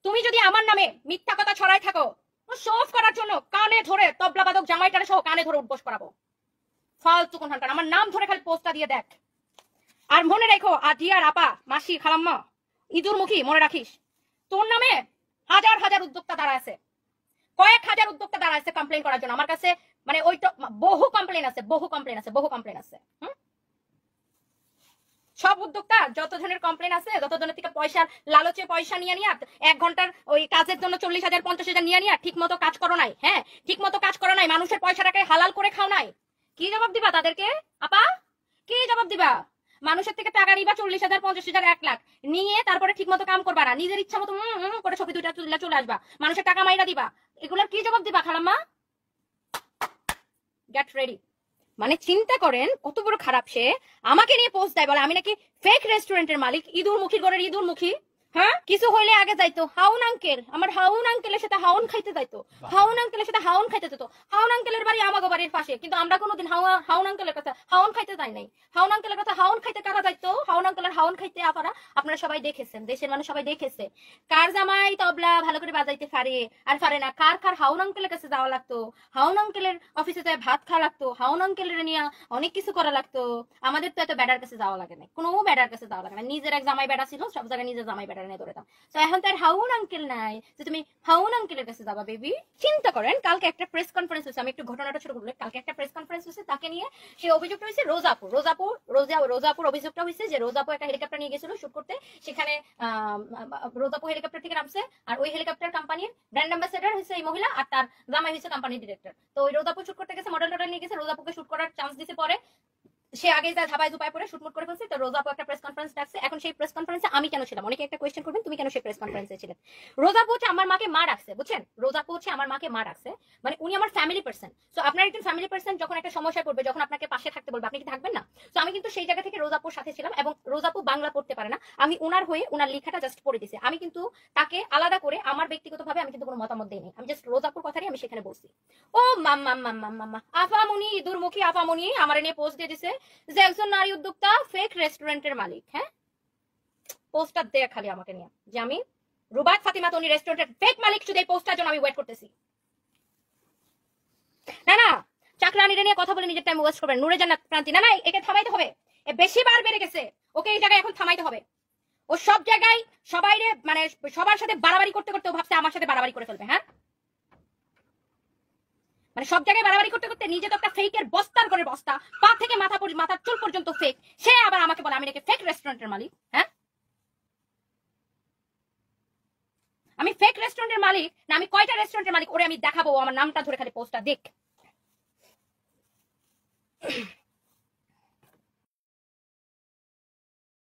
তুমি যদি আমার নামে মিথ্যা কথা ছড়াই থাকো, শো অফ করার জন্য কানে ধরে তবলাবাদক জামাইটারে সহ কানে ধরে উঠবোস করাবো। ফালতু কোন হান্টার, আমার নাম ধরে খালি পোস্টটা দিয়ে দেখ। আর মনে রেখো, আর ডিয়ার আপা, মাসি, খালাম্মা, ইঁদুর মুখী, মনে রাখিস তোর নামে হাজার হাজার উদ্যোক্তা দাঁড়া আছে, কয়েক হাজার উদ্যোক্তা দাঁড়া আছে কমপ্লেন করার জন্য আমার কাছে। মানে ওই বহু কমপ্লেন আছে, বহু কমপ্লেন আছে, বহু কমপ্লেন আছে। সব উদ্যোক্তা যত জনের কমপ্লেন আছে, যত জনের থেকে পয়সার লালচে পয়সা নিয়ে নিয়ে 1 ঘন্টার ওই কাজের জন্য 40,000 50,000 নিয়ে নিয়ে ঠিক মতো কাজ করো নাই। হ্যাঁ, ঠিক মতো কাজ করো নাই, মানুষের পয়সাটাকে হালাল করে খাও নাই। কি জবাব দিবা তাদেরকে আপা? কি জবাব দিবা? মানুষের থেকে টাকা নিবা 40,000 50,000 1 লাখ নিয়ে তারপরে ঠিক মতো কাম করবা না, নিজের ইচ্ছা মতো করে ছবি দুইটা তুললে চলে আসবা, মানুষের টাকা মাইরা দিবা। এগুলোর কি জবাব দিবা খালাম্মা? Get ready. মানে চিন্তা করেন কত বড় খারাপ সে। আমাকে নিয়ে পোস্ট দেয়, বলে আমি নাকি ফেক রেস্টুরেন্টের মালিক, ইঁদুর মুখী ঘরের ইঁদুর মুখী। হ্যাঁ, কিছু হইলে আগে যাইতো হাউন আঙ্কেল, আমার হাউন আঙ্কেলের সাথে হাউন খাইতে যাইতো, হাউন আঙ্কেলের সাথে হাউন খাইতে যেত। হাউন আঙ্কেলের বাড়ি আমাগো বাড়ির পাশে, কিন্তু আমরা কোনোদিন হাউন আঙ্কেলের কথা হাউন খাইতে যাই নাই। হাউন আঙ্কেলের কথা হাউন খাইতে কারা যাইতো? হাউন আঙ্কেলের হাউন খাইতে আপারা আপনারা সবাই দেখেছেন, দেশের মানুষ সবাই দেখেছে কার জামাই তবলা ভালো করে বাজাইতে পারে আর পারে না, কার কার হাউন আঙ্কেলের কাছে যাওয়া লাগতো, হাউন আঙ্কেলের অফিসে যায় ভাত খাওয়া লাগতো, হাউন আঙ্কেলের নিয়ে অনেক কিছু করা লাগতো। আমাদের তো এত বেডার কাছে যাওয়া লাগে না, কোনো বেডার কাছে যাওয়া লাগে না, নিজের এক জামাই বেডা ছিল, সব জায়গায় নিজের জামাই বেডার নিয়ে দৌড়াতাম। তো এখন তো আর হাউন আঙ্কেল নাই যে তুমি হাউন আঙ্কেলের কাছে যাবা বেবি। চিন্তা করেন কালকে একটা প্রেস কনফারেন্স হয়েছে, আমি একটু ঘটনাটা ছোট করলে, কালকে একটা প্রেস কনফারেন্স হয়েছে, তাকে নিয়ে সে অভিযোগটা হয়েছে রোজাপুর অভিযোগটা হয়েছে যে রোজাপু একটা হেলিকপ্টার নিয়ে গেছিল শুট করতে, সেখানে রোজাপু হেলিকপ্টার থেকে নামছে, আর ওই হেলিকপ্টার কোম্পানির ব্র্যান্ড অ্যাম্বাসেডর হয়েছে এই মহিলা, আর তার জামাই হয়েছে কোম্পানির ডিরেক্টর। তো ওই রোজাপু শুট করতে গেছে, মডেল নিয়ে গেছে, রোজাপুকে শুট করার চান্স দিতে, পরে সে আগে যা ধাবায় জুপায় পরে শুটমুট করে ফেলছে। তো রোজাপু একটা প্রেস কনফারেন্স ডাকছে, এখন সেই প্রেস কনফারেন্সে আমি কেন ছিলাম? অনেকে একটা কোয়েশ্চেন করবেন তুমি কেন সেই প্রেস কনফারেন্সে ছিলেন। রোজাপু হচ্ছে আমার মাকে মা ডাকছে, বুঝছেন? রোজাপু হচ্ছে আমার মাকে মা ডাকছে, মানে উনি আমার ফ্যামিলি পার্সন। তো আপনার একজন ফ্যামিলি পার্সন যখন একটা সমস্যায় পড়বে, যখন আপনাকে পাশে থাকতে বলবে, আপনি কি থাকবেন না? তো আমি কিন্তু সেই জায়গা থেকে রোজাপুর সাথে ছিলাম, এবং রোজাপু বাংলা পড়তে পারে না, আমি উনার হয়ে উনার লেখাটা জাস্ট পড়ে দিছি। আমি কিন্তু তাকে আলাদা করে আমার ব্যক্তিগতভাবে আমি কিন্তু কোনো মতামত দেইনি, আমি জাস্ট রোজাপুর কথাই আমি সেখানে বলছি। ও মাম্মা আফামনি, ইঁদুরমুখী আফামনি আমার নিয়ে পোস্ট দিয়ে দিছে যে একজন নারী উদ্যোক্তা ফেক রেস্টুরেন্টের মালিক। হ্যাঁ, পোস্টার দেয়া খালি আমাকে নিয়ে যে আমি রুবাত ফাতিমা তনি রেস্টুরেন্টের ফেক মালিক, শুধু এই পোস্টার জন্য আমি ওয়েট করতেছি। না চাকরানিরা নিয়ে কথা বলে নিজের টাইম ওয়েস্ট করবেন। নূরে জান্নাত প্রান্তি, না একে থামাইতে হবে, এ বেশি বার বেড়ে গেছে, ওকে এই জায়গায় এখন থামাইতে হবে। ও সব জায়গায় সবাই মানে সবার সাথে বাড়াবাড়ি করতে করতে ও ভাবছে আমার সাথে বাড়াবাড়ি করে ফেলবে। হ্যাঁ, মানে সব জায়গায় বাড়াবাড়ি করতে করতে নিজে তো একটা ফেকের বস্তার করে বস্তা, পা থেকে মাথার চুল পর্যন্ত ফেক, সে আবার আমাকে বলে আমি নাকি ফেক রেস্টুরেন্টের মালিক। হ্যাঁ, আমি ফেক রেস্টুরেন্টের মালিক না, আমি কয়টা রেস্টুরেন্টের মালিক ওরে আমি দেখাবো, আমার নামটা ধরে খালি পোস্টটা দেখ।